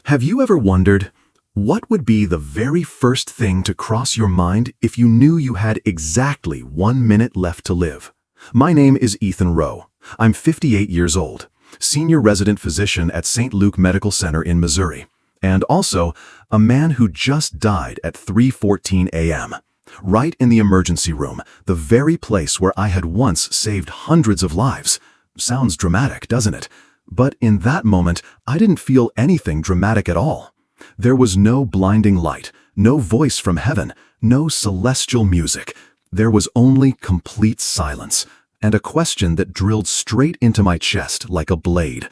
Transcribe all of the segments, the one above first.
Have you ever wondered, what would be the very first thing to cross your mind if you knew you had exactly 1 minute left to live? My name is Ethan Rowe. I'm 58 years old, senior resident physician at St. Luke Medical Center in Missouri, and also a man who just died at 3:14 a.m., right in the emergency room, the very place where I had once saved hundreds of lives. Sounds dramatic, doesn't it? But in that moment, I didn't feel anything dramatic at all. There was no blinding light, no voice from heaven, no celestial music. There was only complete silence, and a question that drilled straight into my chest like a blade.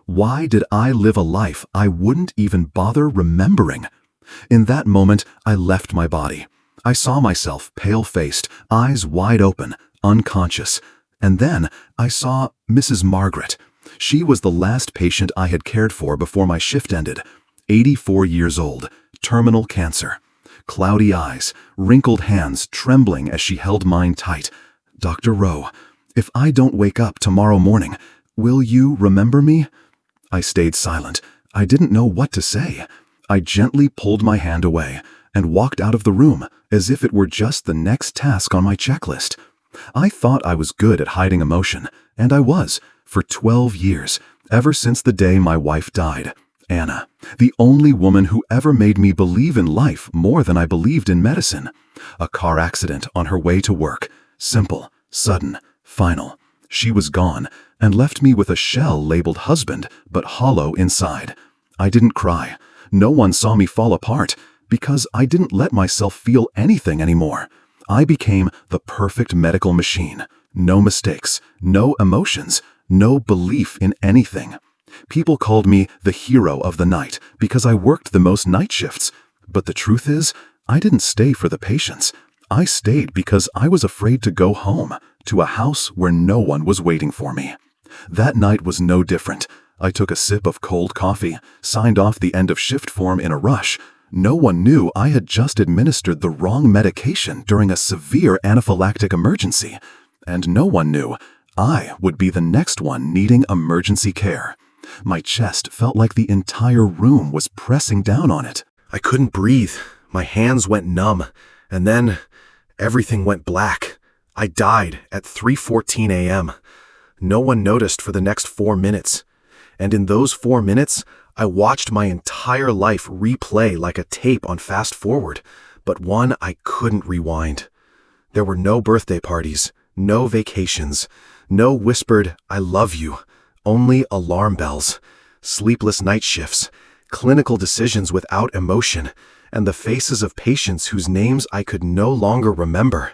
Why did I live a life I wouldn't even bother remembering? In that moment, I left my body. I saw myself pale-faced, eyes wide open, unconscious. And then I saw Mrs. Margaret. She was the last patient I had cared for before my shift ended. 84 years old, terminal cancer. Cloudy eyes, wrinkled hands trembling as she held mine tight. "Dr. Rowe, if I don't wake up tomorrow morning, will you remember me?" I stayed silent. I didn't know what to say. I gently pulled my hand away and walked out of the room as if it were just the next task on my checklist. I thought I was good at hiding emotion, and I was, for 12 years, ever since the day my wife died. Anna, the only woman who ever made me believe in life more than I believed in medicine. A car accident on her way to work. Simple, sudden, final. She was gone and left me with a shell labeled husband, but hollow inside. I didn't cry. No one saw me fall apart because I didn't let myself feel anything anymore. I became the perfect medical machine. No mistakes, no emotions, no belief in anything. People called me the hero of the night because I worked the most night shifts. But the truth is, I didn't stay for the patients. I stayed because I was afraid to go home, to a house where no one was waiting for me. That night was no different. I took a sip of cold coffee, signed off the end of shift form in a rush. No one knew I had just administered the wrong medication during a severe anaphylactic emergency. And no one knew I would be the next one needing emergency care. My chest felt like the entire room was pressing down on it. I couldn't breathe. My hands went numb. And then everything went black. I died at 3:14 a.m. No one noticed for the next 4 minutes. And in those 4 minutes, I watched my entire life replay like a tape on fast forward, but one I couldn't rewind. There were no birthday parties, no vacations, no whispered, "I love you," only alarm bells, sleepless night shifts, clinical decisions without emotion, and the faces of patients whose names I could no longer remember.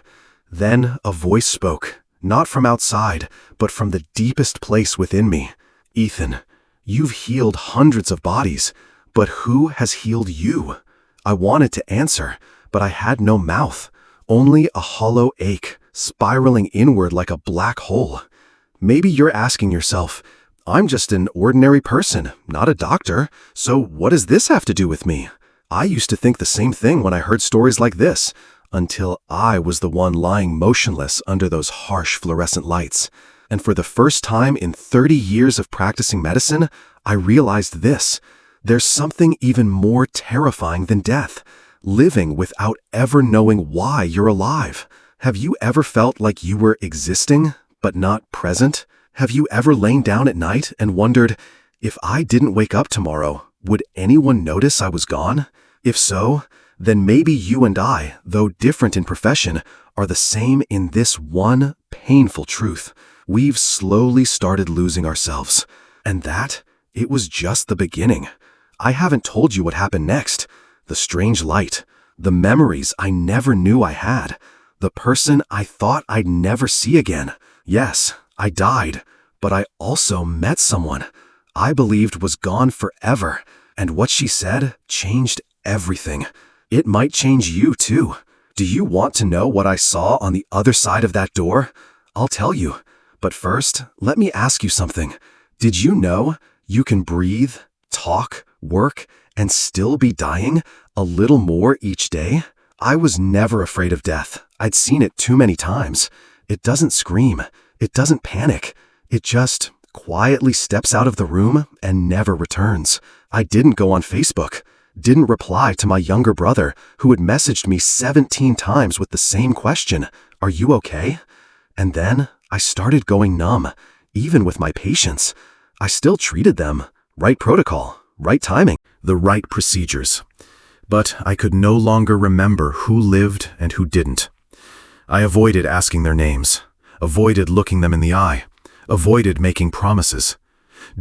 Then a voice spoke, not from outside, but from the deepest place within me. "Ethan, you've healed hundreds of bodies, but who has healed you?" I wanted to answer, but I had no mouth, only a hollow ache, spiraling inward like a black hole. Maybe you're asking yourself, I'm just an ordinary person, not a doctor, so what does this have to do with me? I used to think the same thing when I heard stories like this, until I was the one lying motionless under those harsh fluorescent lights. And for the first time in 30 years of practicing medicine, I realized this. There's something even more terrifying than death, living without ever knowing why you're alive. Have you ever felt like you were existing, but not present? Have you ever lain down at night and wondered, if I didn't wake up tomorrow, would anyone notice I was gone? If so, then maybe you and I, though different in profession, are the same in this one painful truth. We've slowly started losing ourselves. And that, it was just the beginning. I haven't told you what happened next. The strange light, the memories I never knew I had, the person I thought I'd never see again. Yes, I died, but I also met someone I believed was gone forever, and what she said changed everything. It might change you too. Do you want to know what I saw on the other side of that door? I'll tell you. But first, let me ask you something. Did you know you can breathe, talk, work, and still be dying a little more each day? I was never afraid of death. I'd seen it too many times. It doesn't scream. It doesn't panic. It just quietly steps out of the room and never returns. I didn't go on Facebook, didn't reply to my younger brother, who had messaged me 17 times with the same question, "Are you okay?" And then I started going numb, even with my patients. I still treated them. Right protocol, right timing, the right procedures. But I could no longer remember who lived and who didn't. I avoided asking their names, avoided looking them in the eye, avoided making promises.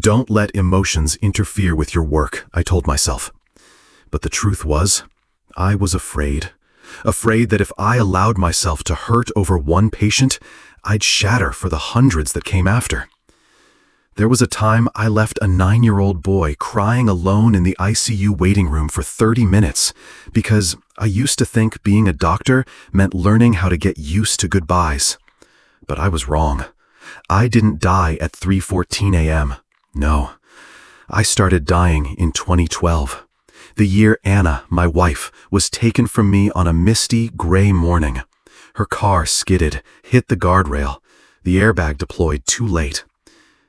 Don't let emotions interfere with your work, I told myself. But the truth was, I was afraid. Afraid that if I allowed myself to hurt over one patient, I'd shatter for the hundreds that came after. There was a time I left a 9-year-old boy crying alone in the ICU waiting room for 30 minutes because I used to think being a doctor meant learning how to get used to goodbyes. But I was wrong. I didn't die at 3:14 a.m. No, I started dying in 2012. The year Anna, my wife, was taken from me on a misty, gray morning. Her car skidded, hit the guardrail. The airbag deployed too late.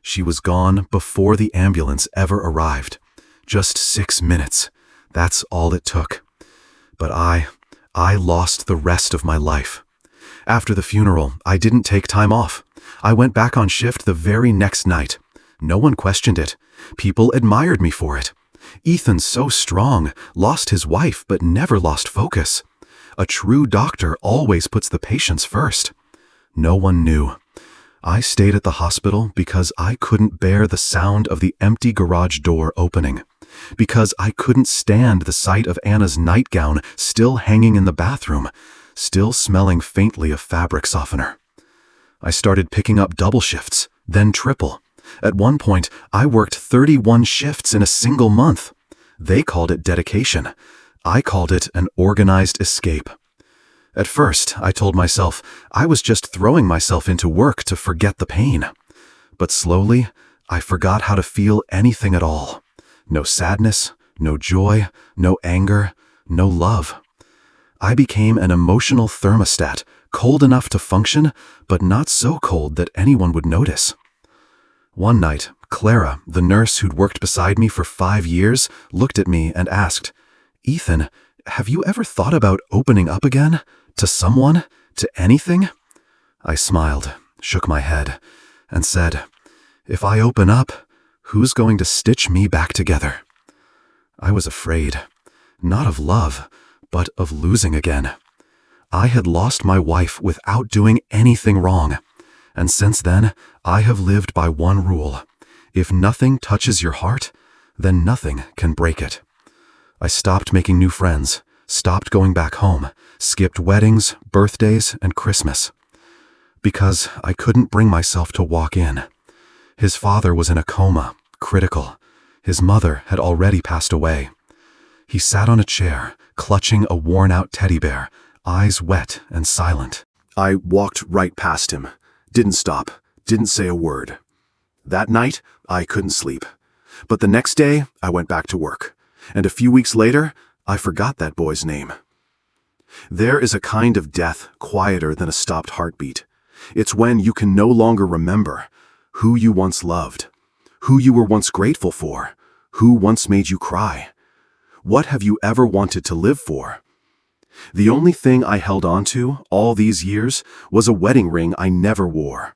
She was gone before the ambulance ever arrived. Just 6 minutes. That's all it took. But I lost the rest of my life. After the funeral, I didn't take time off. I went back on shift the very next night. No one questioned it. People admired me for it. Ethan's so strong, lost his wife but never lost focus. A true doctor always puts the patients first. No one knew. I stayed at the hospital because I couldn't bear the sound of the empty garage door opening. Because I couldn't stand the sight of Anna's nightgown still hanging in the bathroom, still smelling faintly of fabric softener. I started picking up double shifts, then triple. At one point, I worked 31 shifts in a single month. They called it dedication. I called it an organized escape. At first, I told myself I was just throwing myself into work to forget the pain. But slowly, I forgot how to feel anything at all. No sadness, no joy, no anger, no love. I became an emotional thermostat, cold enough to function, but not so cold that anyone would notice. One night, Clara, the nurse who'd worked beside me for 5 years, looked at me and asked, "Ethan, have you ever thought about opening up again? To someone? To anything?" I smiled, shook my head, and said, "If I open up, who's going to stitch me back together?" I was afraid, not of love, but of losing again. I had lost my wife without doing anything wrong. And since then, I have lived by one rule. If nothing touches your heart, then nothing can break it. I stopped making new friends, stopped going back home, skipped weddings, birthdays, and Christmas. Because I couldn't bring myself to walk in. His father was in a coma, critical. His mother had already passed away. He sat on a chair, clutching a worn-out teddy bear, eyes wet and silent. I walked right past him. Didn't stop, didn't say a word. That night, I couldn't sleep. But the next day, I went back to work. And a few weeks later, I forgot that boy's name. There is a kind of death quieter than a stopped heartbeat. It's when you can no longer remember who you once loved, who you were once grateful for, who once made you cry. What have you ever wanted to live for? The only thing I held on to all these years was a wedding ring I never wore.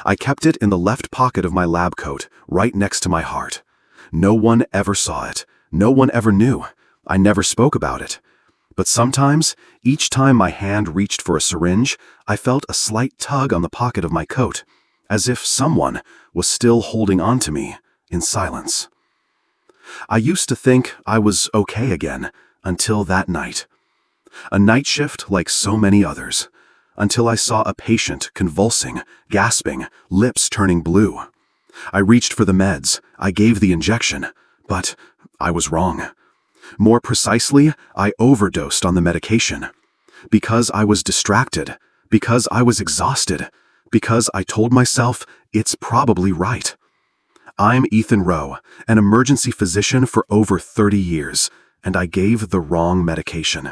I kept it in the left pocket of my lab coat, right next to my heart. No one ever saw it. No one ever knew. I never spoke about it. But sometimes, each time my hand reached for a syringe, I felt a slight tug on the pocket of my coat, as if someone was still holding on to me in silence. I used to think I was okay again, until that night. A night shift like so many others, until I saw a patient convulsing, gasping, lips turning blue. I reached for the meds, I gave the injection, but I was wrong. More precisely, I overdosed on the medication. Because I was distracted, because I was exhausted, because I told myself it's probably right. I'm Ethan Rowe, an emergency physician for over 30 years, and I gave the wrong medication.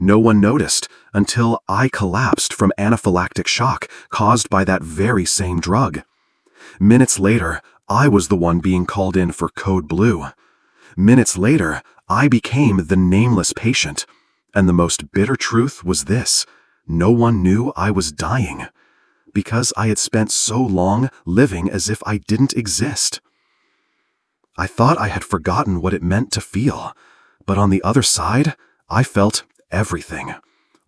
No one noticed until I collapsed from anaphylactic shock caused by that very same drug. Minutes later, I was the one being called in for code blue. Minutes later, I became the nameless patient. And the most bitter truth was this: no one knew I was dying, because I had spent so long living as if I didn't exist. I thought I had forgotten what it meant to feel, but on the other side, I felt everything.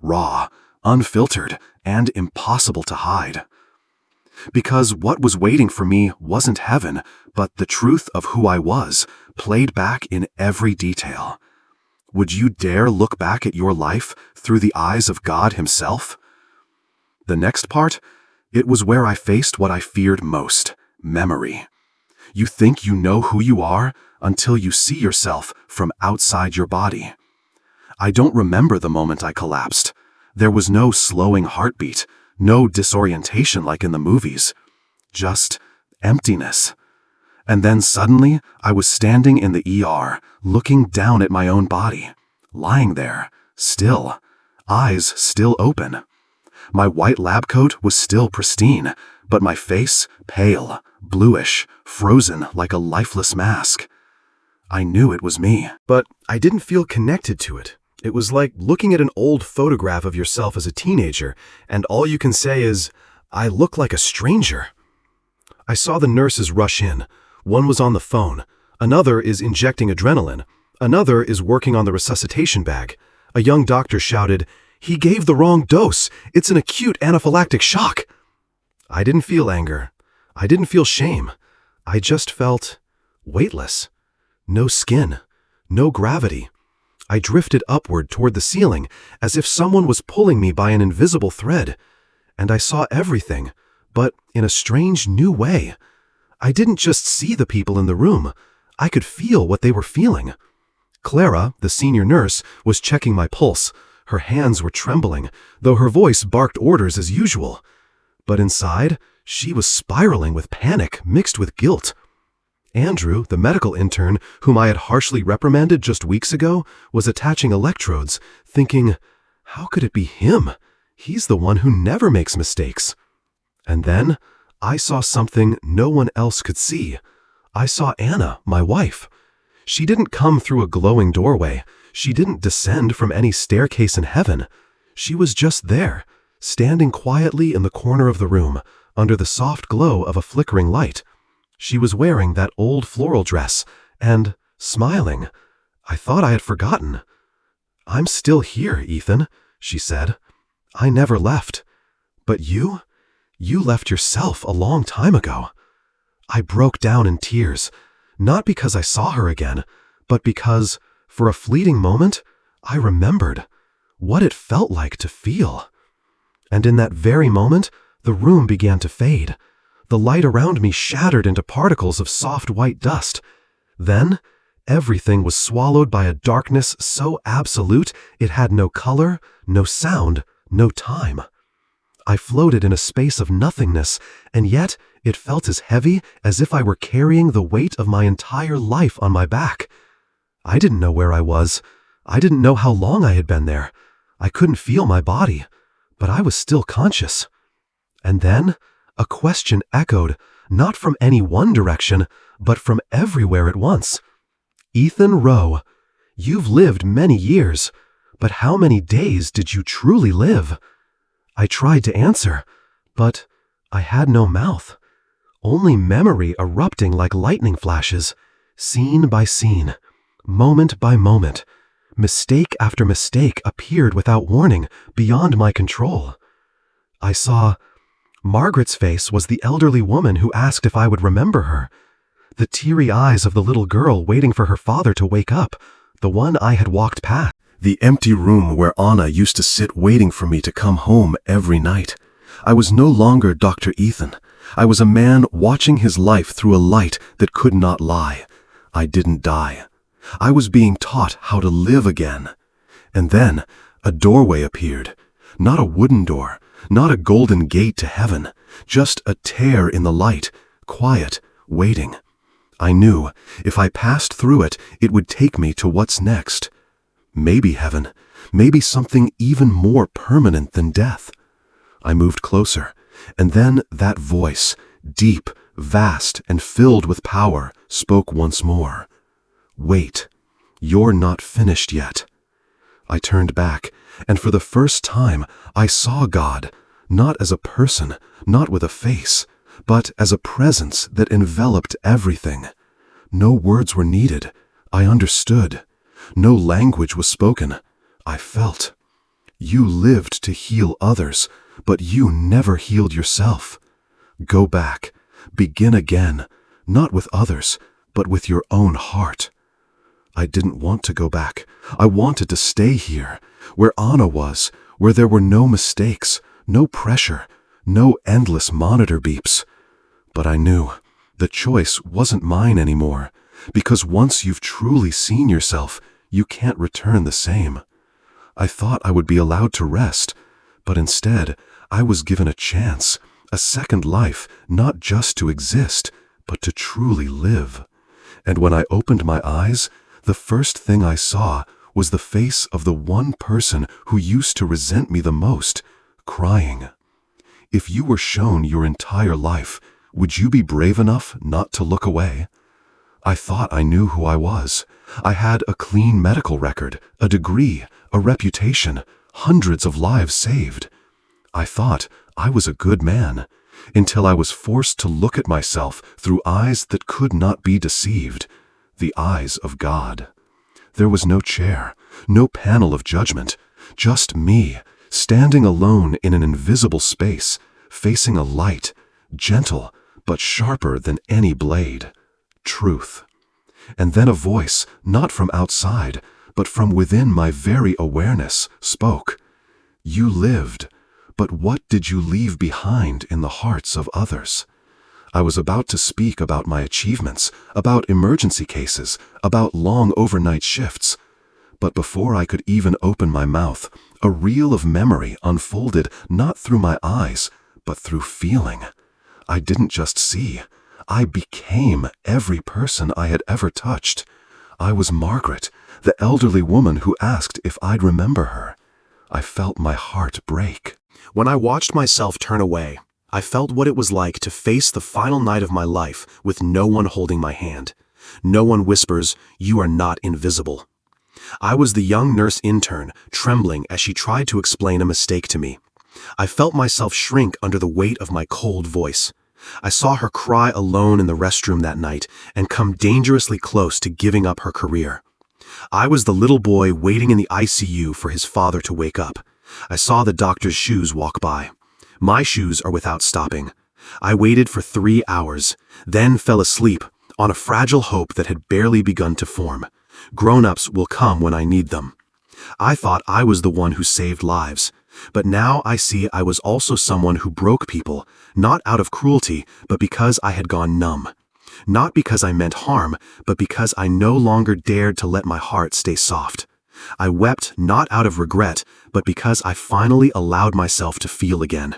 Raw, unfiltered, and impossible to hide. Because what was waiting for me wasn't heaven, but the truth of who I was, played back in every detail. Would you dare look back at your life through the eyes of God Himself? The next part, it was where I faced what I feared most: memory. You think you know who you are until you see yourself from outside your body. I don't remember the moment I collapsed. There was no slowing heartbeat, no disorientation like in the movies. Just emptiness. And then suddenly, I was standing in the ER, looking down at my own body, lying there, still, eyes still open. My white lab coat was still pristine, but my face pale, bluish, frozen like a lifeless mask. I knew it was me, but I didn't feel connected to it. It was like looking at an old photograph of yourself as a teenager, and all you can say is, "I look like a stranger." I saw the nurses rush in. One was on the phone. Another is injecting adrenaline. Another is working on the resuscitation bag. A young doctor shouted, "He gave the wrong dose. It's an acute anaphylactic shock." I didn't feel anger. I didn't feel shame. I just felt weightless. No skin. No gravity. I drifted upward toward the ceiling, as if someone was pulling me by an invisible thread. And I saw everything, but in a strange new way. I didn't just see the people in the room. I could feel what they were feeling. Clara, the senior nurse, was checking my pulse. Her hands were trembling, though her voice barked orders as usual. But inside, she was spiraling with panic mixed with guilt. Andrew, the medical intern, whom I had harshly reprimanded just weeks ago, was attaching electrodes, thinking, how could it be him? He's the one who never makes mistakes. And then, I saw something no one else could see. I saw Anna, my wife. She didn't come through a glowing doorway. She didn't descend from any staircase in heaven. She was just there, standing quietly in the corner of the room, under the soft glow of a flickering light. She was wearing that old floral dress, and smiling. I thought I had forgotten. "I'm still here, Ethan," she said. "I never left. But you left yourself a long time ago." I broke down in tears, not because I saw her again, but because, for a fleeting moment, I remembered what it felt like to feel. And in that very moment, the room began to fade. The light around me shattered into particles of soft white dust. Then, everything was swallowed by a darkness so absolute it had no color, no sound, no time. I floated in a space of nothingness, and yet it felt as heavy as if I were carrying the weight of my entire life on my back. I didn't know where I was. I didn't know how long I had been there. I couldn't feel my body, but I was still conscious. And then, a question echoed, not from any one direction, but from everywhere at once. "Ethan Rowe, you've lived many years, but how many days did you truly live?" I tried to answer, but I had no mouth. Only memory erupting like lightning flashes, scene by scene, moment by moment. Mistake after mistake appeared without warning, beyond my control. I saw Margaret's face was the elderly woman who asked if I would remember her. The teary eyes of the little girl waiting for her father to wake up, the one I had walked past. The empty room where Anna used to sit waiting for me to come home every night. I was no longer Dr. Ethan. I was a man watching his life through a light that could not lie. I didn't die. I was being taught how to live again. And then a doorway appeared. Not a wooden door, not a golden gate to heaven, just a tear in the light, quiet, waiting. I knew if I passed through it, it would take me to what's next. Maybe heaven, maybe something even more permanent than death. I moved closer, and then that voice, deep, vast and filled with power, spoke once more. "Wait, you're not finished yet." I turned back, and for the first time I saw God, not as a person, not with a face, but as a presence that enveloped everything. No words were needed. I understood. No language was spoken. I felt. You lived to heal others, but you never healed yourself. Go back. Begin again, not with others, but with your own heart. I didn't want to go back. I wanted to stay here, where Anna was, where there were no mistakes, no pressure, no endless monitor beeps. But I knew the choice wasn't mine anymore, because once you've truly seen yourself, you can't return the same. I thought I would be allowed to rest, but instead I was given a chance, a second life, not just to exist, but to truly live. And when I opened my eyes, the first thing I saw was the face of the one person who used to resent me the most, crying. If you were shown your entire life, would you be brave enough not to look away? I thought I knew who I was. I had a clean medical record, a degree, a reputation, hundreds of lives saved. I thought I was a good man, until I was forced to look at myself through eyes that could not be deceived, the eyes of God. There was no chair, no panel of judgment, just me, standing alone in an invisible space, facing a light, gentle but sharper than any blade, truth. And then a voice, not from outside, but from within my very awareness, spoke. You lived, but what did you leave behind in the hearts of others? I was about to speak about my achievements, about emergency cases, about long overnight shifts. But before I could even open my mouth, a reel of memory unfolded not through my eyes, but through feeling. I didn't just see. I became every person I had ever touched. I was Margaret, the elderly woman who asked if I'd remember her. I felt my heart break. When I watched myself turn away, I felt what it was like to face the final night of my life with no one holding my hand. No one whispers, "You are not invisible." I was the young nurse intern, trembling as she tried to explain a mistake to me. I felt myself shrink under the weight of my cold voice. I saw her cry alone in the restroom that night and come dangerously close to giving up her career. I was the little boy waiting in the ICU for his father to wake up. I saw the doctor's shoes walk by. My shoes are without stopping. I waited for 3 hours, then fell asleep on a fragile hope that had barely begun to form. Grown-ups will come when I need them. I thought I was the one who saved lives, but now I see I was also someone who broke people, not out of cruelty, but because I had gone numb. Not because I meant harm, but because I no longer dared to let my heart stay soft. I wept not out of regret, but because I finally allowed myself to feel again.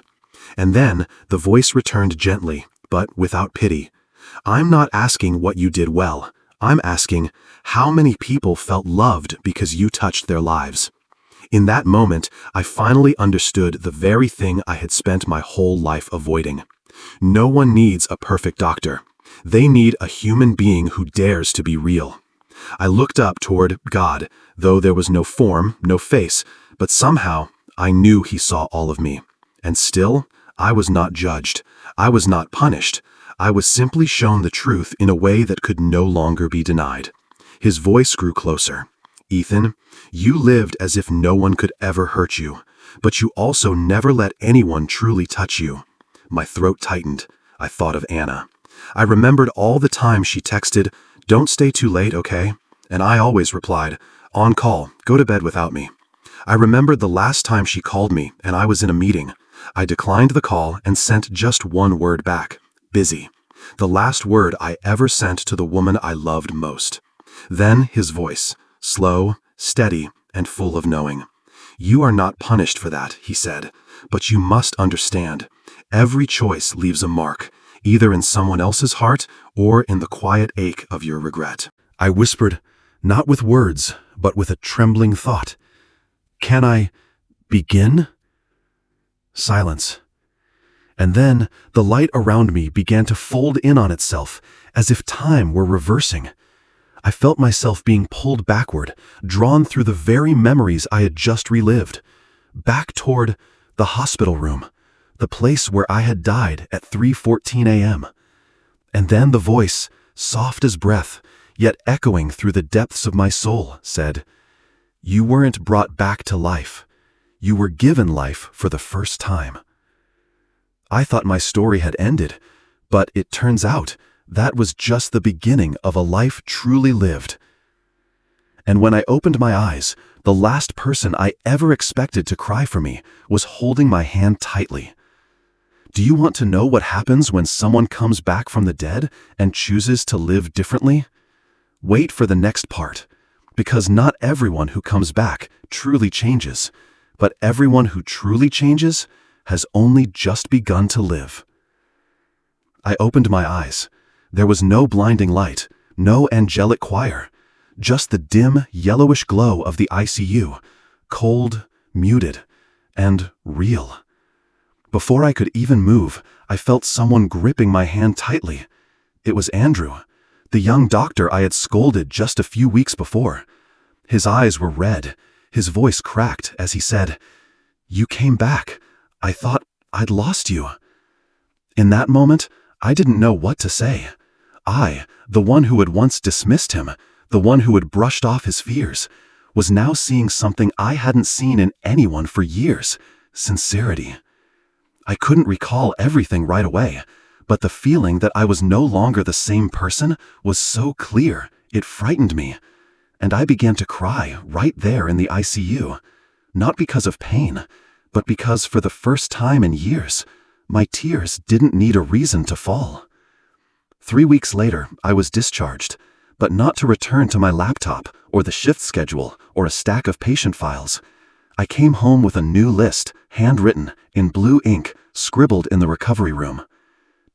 And then the voice returned gently, but without pity. I'm not asking what you did well. I'm asking how many people felt loved because you touched their lives. In that moment, I finally understood the very thing I had spent my whole life avoiding. No one needs a perfect doctor. They need a human being who dares to be real. I looked up toward God, though there was no form, no face, but somehow I knew He saw all of me. And still, I was not judged. I was not punished. I was simply shown the truth in a way that could no longer be denied. His voice grew closer. Ethan, you lived as if no one could ever hurt you, but you also never let anyone truly touch you. My throat tightened. I thought of Anna. I remembered all the time she texted, "Don't stay too late, okay?" And I always replied, "On call, go to bed without me." I remembered the last time she called me and I was in a meeting. I declined the call and sent just one word back, busy. The last word I ever sent to the woman I loved most. Then his voice, slow, steady, and full of knowing. "You are not punished for that," he said, "but you must understand. Every choice leaves a mark, either in someone else's heart or in the quiet ache of your regret." I whispered, not with words, but with a trembling thought, "Can I begin?" Silence. And then the light around me began to fold in on itself, as if time were reversing. I felt myself being pulled backward, drawn through the very memories I had just relived, back toward the hospital room, the place where I had died at 3:14 a.m. And then the voice, soft as breath, yet echoing through the depths of my soul, said, "You weren't brought back to life. You were given life for the first time." I thought my story had ended, but it turns out that was just the beginning of a life truly lived. And when I opened my eyes, the last person I ever expected to cry for me was holding my hand tightly. Do you want to know what happens when someone comes back from the dead and chooses to live differently? Wait for the next part, because not everyone who comes back truly changes, but everyone who truly changes has only just begun to live. I opened my eyes. There was no blinding light, no angelic choir, just the dim, yellowish glow of the ICU, cold, muted, and real. Before I could even move, I felt someone gripping my hand tightly. It was Andrew, the young doctor I had scolded just a few weeks before. His eyes were red, his voice cracked as he said, "You came back. I thought I'd lost you." In that moment, I didn't know what to say. I, the one who had once dismissed him, the one who had brushed off his fears, was now seeing something I hadn't seen in anyone for years: sincerity. I couldn't recall everything right away, but the feeling that I was no longer the same person was so clear, it frightened me. And I began to cry right there in the ICU, not because of pain, but because for the first time in years, my tears didn't need a reason to fall. 3 weeks later, I was discharged, but not to return to my laptop or the shift schedule or a stack of patient files. I came home with a new list, handwritten, in blue ink, scribbled in the recovery room.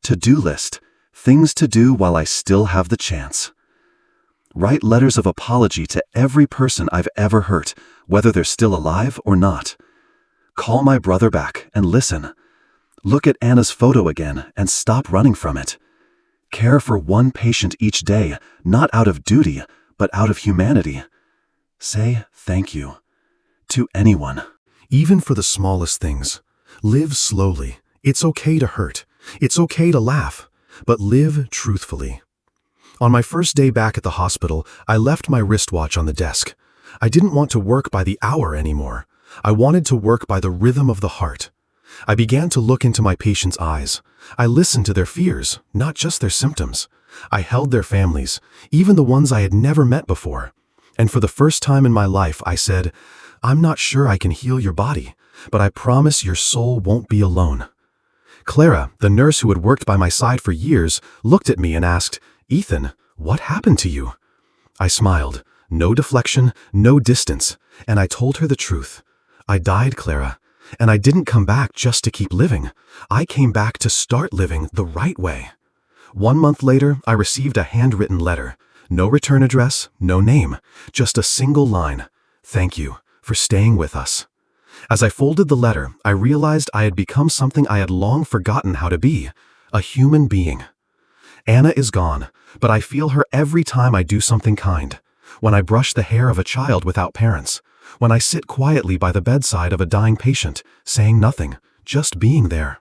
To-do list, things to do while I still have the chance. Write letters of apology to every person I've ever hurt, whether they're still alive or not. Call my brother back and listen. Look at Anna's photo again and stop running from it. Care for one patient each day, not out of duty, but out of humanity. Say thank you. To anyone. Even for the smallest things. Live slowly. It's okay to hurt. It's okay to laugh. But live truthfully. On my first day back at the hospital, I left my wristwatch on the desk. I didn't want to work by the hour anymore. I wanted to work by the rhythm of the heart. I began to look into my patients' eyes. I listened to their fears, not just their symptoms. I held their families, even the ones I had never met before. And for the first time in my life, I said, "I'm not sure I can heal your body, but I promise your soul won't be alone." Clara, the nurse who had worked by my side for years, looked at me and asked, "Ethan, what happened to you?" I smiled. No deflection, no distance, and I told her the truth. I died, Clara. And I didn't come back just to keep living. I came back to start living the right way. 1 month later, I received a handwritten letter. No return address, no name, just a single line. "Thank you for staying with us." As I folded the letter, I realized I had become something I had long forgotten how to be: a human being. Anna is gone, but I feel her every time I do something kind. When I brush the hair of a child without parents. When I sit quietly by the bedside of a dying patient, saying nothing, just being there.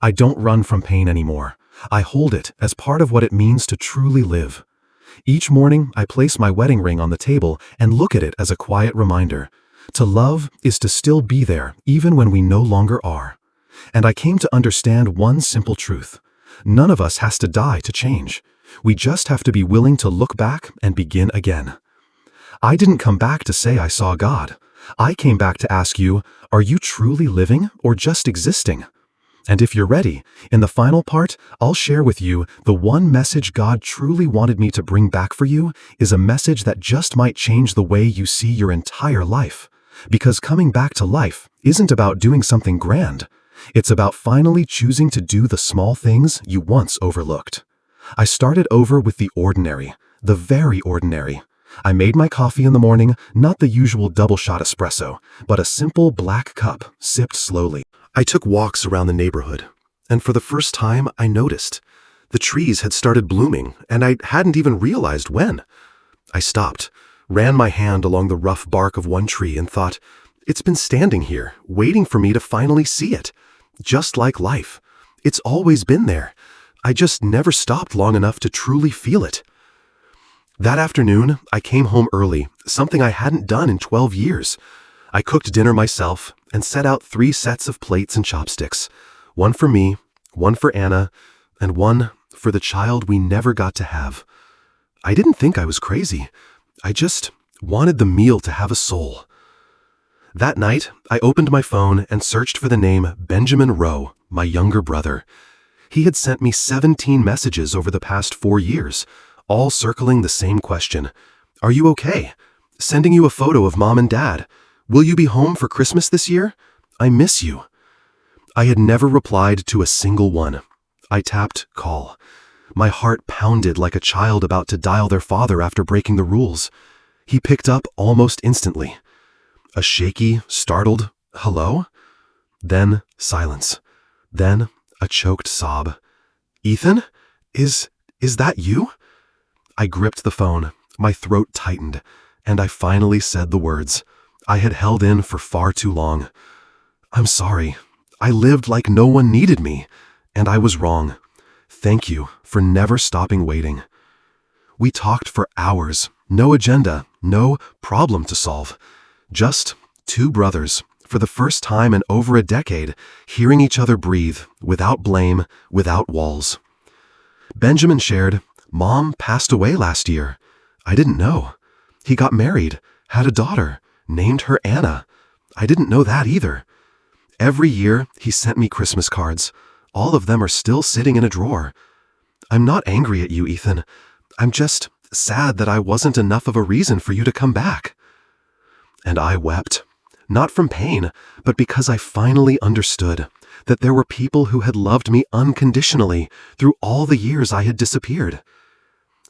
I don't run from pain anymore. I hold it as part of what it means to truly live. Each morning, I place my wedding ring on the table and look at it as a quiet reminder. To love is to still be there, even when we no longer are. And I came to understand one simple truth. None of us has to die to change. We just have to be willing to look back and begin again. I didn't come back to say I saw God. I came back to ask you, are you truly living or just existing? And if you're ready, in the final part, I'll share with you the one message God truly wanted me to bring back for you is a message that just might change the way you see your entire life. Because coming back to life isn't about doing something grand. It's about finally choosing to do the small things you once overlooked. I started over with the ordinary, the very ordinary. I made my coffee in the morning, not the usual double-shot espresso, but a simple black cup, sipped slowly. I took walks around the neighborhood. and for the first time I noticed. The trees had started blooming, and I hadn't even realized when. I stopped, ran my hand along the rough bark of one tree and thought, it's been standing here, waiting for me to finally see it. Just like life. It's always been there. I just never stopped long enough to truly feel it. That afternoon, I came home early, something I hadn't done in 12 years. I cooked dinner myself and set out 3 sets of plates and chopsticks. One for me, one for Anna, and one for the child we never got to have. I didn't think I was crazy. I just wanted the meal to have a soul. That night, I opened my phone and searched for the name Benjamin Rowe, my younger brother. He had sent me 17 messages over the past 4 years, all circling the same question. Are you okay? Sending you a photo of Mom and Dad. Will you be home for Christmas this year? I miss you. I had never replied to a single one. I tapped call. My heart pounded like a child about to dial their father after breaking the rules. He picked up almost instantly. A shaky, startled hello? Then silence. Then a choked sob. Ethan? Is that you? I gripped the phone, my throat tightened, and I finally said the words I had held in for far too long. I'm sorry. I lived like no one needed me, and I was wrong. Thank you for never stopping waiting. We talked for hours, no agenda, no problem to solve. Just 2 brothers, for the first time in over a decade, hearing each other breathe, without blame, without walls. Benjamin shared, Mom passed away last year. I didn't know. He got married, had a daughter, named her Anna. I didn't know that either. Every year, he sent me Christmas cards. All of them are still sitting in a drawer. I'm not angry at you, Ethan. I'm just sad that I wasn't enough of a reason for you to come back. And I wept. Not from pain, but because I finally understood that there were people who had loved me unconditionally through all the years I had disappeared.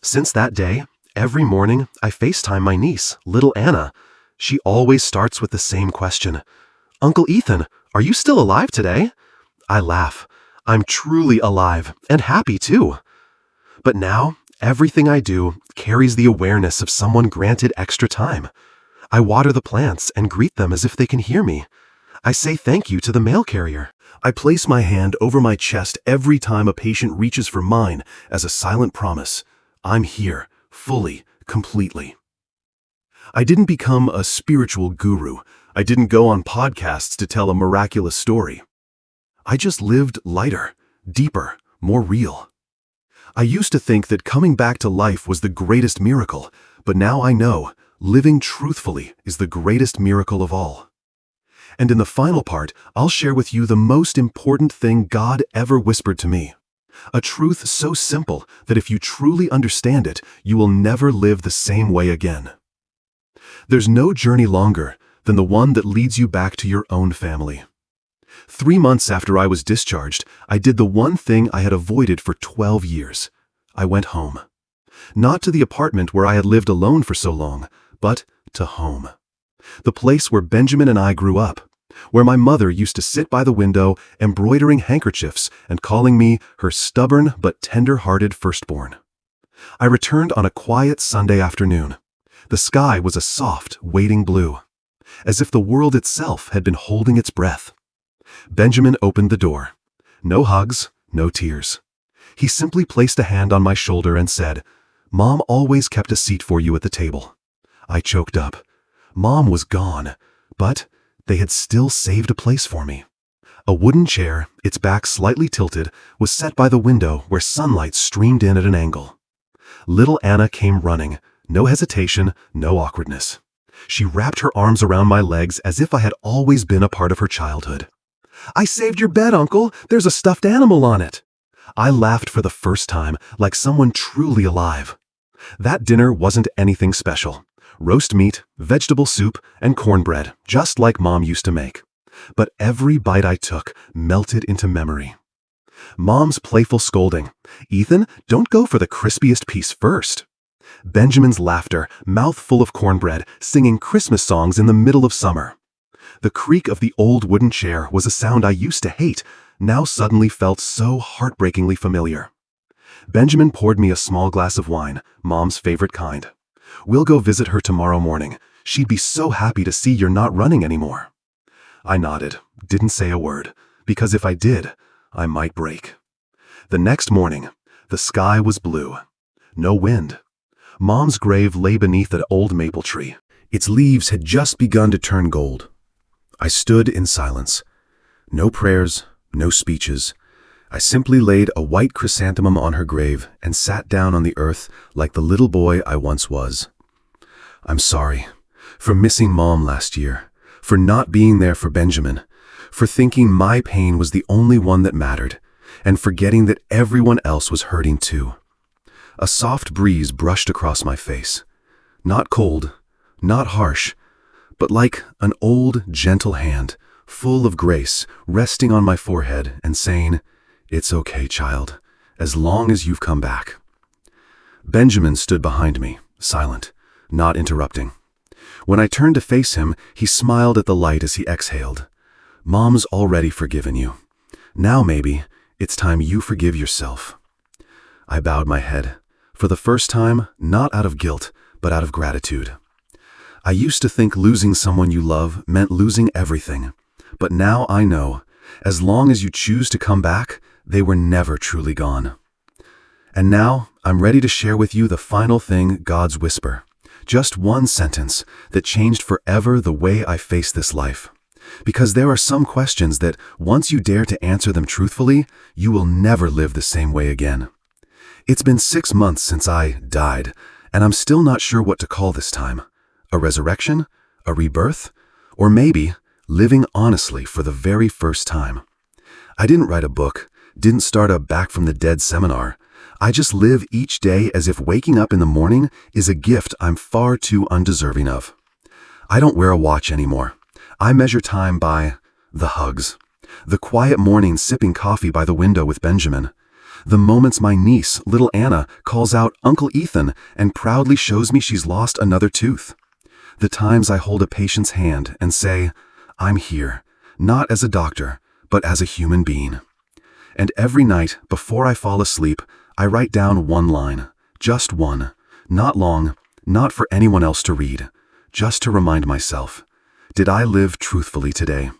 Since that day, every morning I FaceTime my niece, little Anna. She always starts with the same question. Uncle Ethan, are you still alive today? I laugh. I'm truly alive, and happy too. But now, everything I do carries the awareness of someone granted extra time. I water the plants and greet them as if they can hear me. I say thank you to the mail carrier. I place my hand over my chest every time a patient reaches for mine as a silent promise. I'm here, fully, completely. I didn't become a spiritual guru. I didn't go on podcasts to tell a miraculous story. I just lived lighter, deeper, more real. I used to think that coming back to life was the greatest miracle, but now I know living truthfully is the greatest miracle of all. And in the final part, I'll share with you the most important thing God ever whispered to me. A truth so simple that if you truly understand it, you will never live the same way again. There's no journey longer than the one that leads you back to your own family. 3 months after I was discharged, I did the one thing I had avoided for 12 years. I went home. Not to the apartment where I had lived alone for so long, but to home. The place where Benjamin and I grew up, where my mother used to sit by the window embroidering handkerchiefs and calling me her stubborn but tender-hearted firstborn. I returned on a quiet Sunday afternoon. The sky was a soft, waiting blue, as if the world itself had been holding its breath. Benjamin opened the door. No hugs, no tears. He simply placed a hand on my shoulder and said, "Mom always kept a seat for you at the table." I choked up. Mom was gone, but they had still saved a place for me. A wooden chair, its back slightly tilted, was set by the window where sunlight streamed in at an angle. Little Anna came running, no hesitation, no awkwardness. She wrapped her arms around my legs as if I had always been a part of her childhood. "I saved your bed, Uncle. There's a stuffed animal on it." I laughed for the first time, like someone truly alive. That dinner wasn't anything special. Roast meat, vegetable soup, and cornbread, just like Mom used to make. But every bite I took melted into memory. Mom's playful scolding, "Ethan, don't go for the crispiest piece first." Benjamin's laughter, mouth full of cornbread, singing Christmas songs in the middle of summer. The creak of the old wooden chair was a sound I used to hate, now suddenly felt so heartbreakingly familiar. Benjamin poured me a small glass of wine, Mom's favorite kind. "We'll go visit her tomorrow morning. She'd be so happy to see you're not running anymore." I nodded, didn't say a word, because if I did, I might break. The next morning, the sky was blue. No wind. Mom's grave lay beneath an old maple tree. Its leaves had just begun to turn gold. I stood in silence. No prayers, no speeches. I simply laid a white chrysanthemum on her grave and sat down on the earth like the little boy I once was. "I'm sorry for missing Mom last year, for not being there for Benjamin, for thinking my pain was the only one that mattered, and forgetting that everyone else was hurting too." A soft breeze brushed across my face. Not cold, not harsh, but like an old, gentle hand, full of grace, resting on my forehead and saying, "It's okay, child, as long as you've come back." Benjamin stood behind me, silent, not interrupting. When I turned to face him, he smiled at the light as he exhaled. "Mom's already forgiven you. Now maybe it's time you forgive yourself." I bowed my head, for the first time, not out of guilt, but out of gratitude. I used to think losing someone you love meant losing everything, but now I know, as long as you choose to come back, they were never truly gone. And now, I'm ready to share with you the final thing, God's whisper. Just one sentence that changed forever the way I face this life. Because there are some questions that, once you dare to answer them truthfully, you will never live the same way again. It's been 6 months since I died, and I'm still not sure what to call this time. A resurrection? A rebirth? Or maybe, living honestly for the very first time. I didn't write a book, didn't start a Back from the Dead seminar. I just live each day as if waking up in the morning is a gift I'm far too undeserving of. I don't wear a watch anymore. I measure time by the hugs, the quiet mornings sipping coffee by the window with Benjamin, the moments my niece, little Anna, calls out Uncle Ethan and proudly shows me she's lost another tooth, the times I hold a patient's hand and say, "I'm here, not as a doctor, but as a human being." And every night, before I fall asleep, I write down one line, just one, not long, not for anyone else to read, just to remind myself, did I live truthfully today?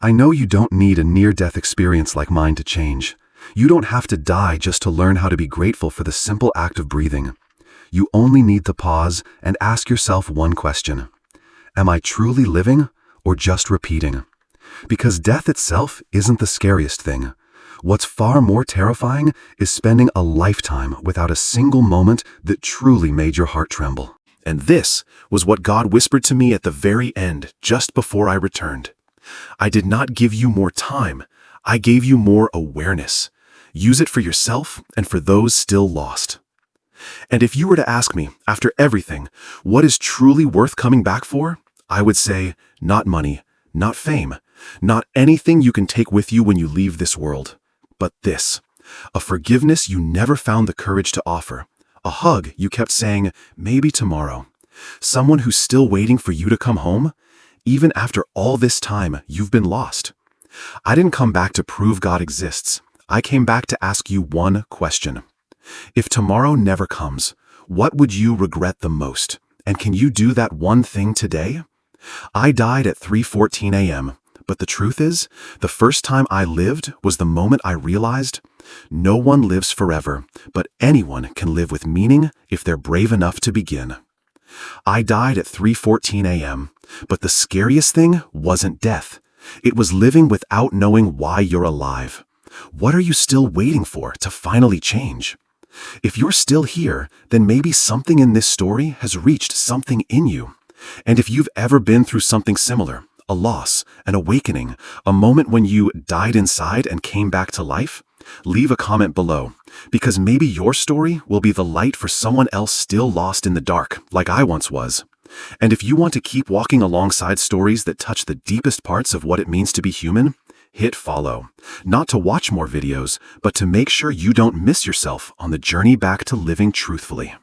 I know you don't need a near-death experience like mine to change. You don't have to die just to learn how to be grateful for the simple act of breathing. You only need to pause and ask yourself one question. Am I truly living or just repeating? Because death itself isn't the scariest thing. What's far more terrifying is spending a lifetime without a single moment that truly made your heart tremble. And this was what God whispered to me at the very end, just before I returned. "I did not give you more time. I gave you more awareness. Use it for yourself and for those still lost." And if you were to ask me, after everything, what is truly worth coming back for, I would say, not money, not fame, not anything you can take with you when you leave this world, but this, a forgiveness you never found the courage to offer, a hug you kept saying, maybe tomorrow, someone who's still waiting for you to come home, even after all this time you've been lost. I didn't come back to prove God exists. I came back to ask you one question. If tomorrow never comes, what would you regret the most? And can you do that one thing today? I died at 3:14 a.m., but the truth is, the first time I lived was the moment I realized no one lives forever, but anyone can live with meaning if they're brave enough to begin. I died at 3:14 a.m., but the scariest thing wasn't death. It was living without knowing why you're alive. What are you still waiting for to finally change? If you're still here, then maybe something in this story has reached something in you. And if you've ever been through something similar, a loss, an awakening, a moment when you died inside and came back to life, leave a comment below, because maybe your story will be the light for someone else still lost in the dark, like I once was. And if you want to keep walking alongside stories that touch the deepest parts of what it means to be human, hit follow. Not to watch more videos, but to make sure you don't miss yourself on the journey back to living truthfully.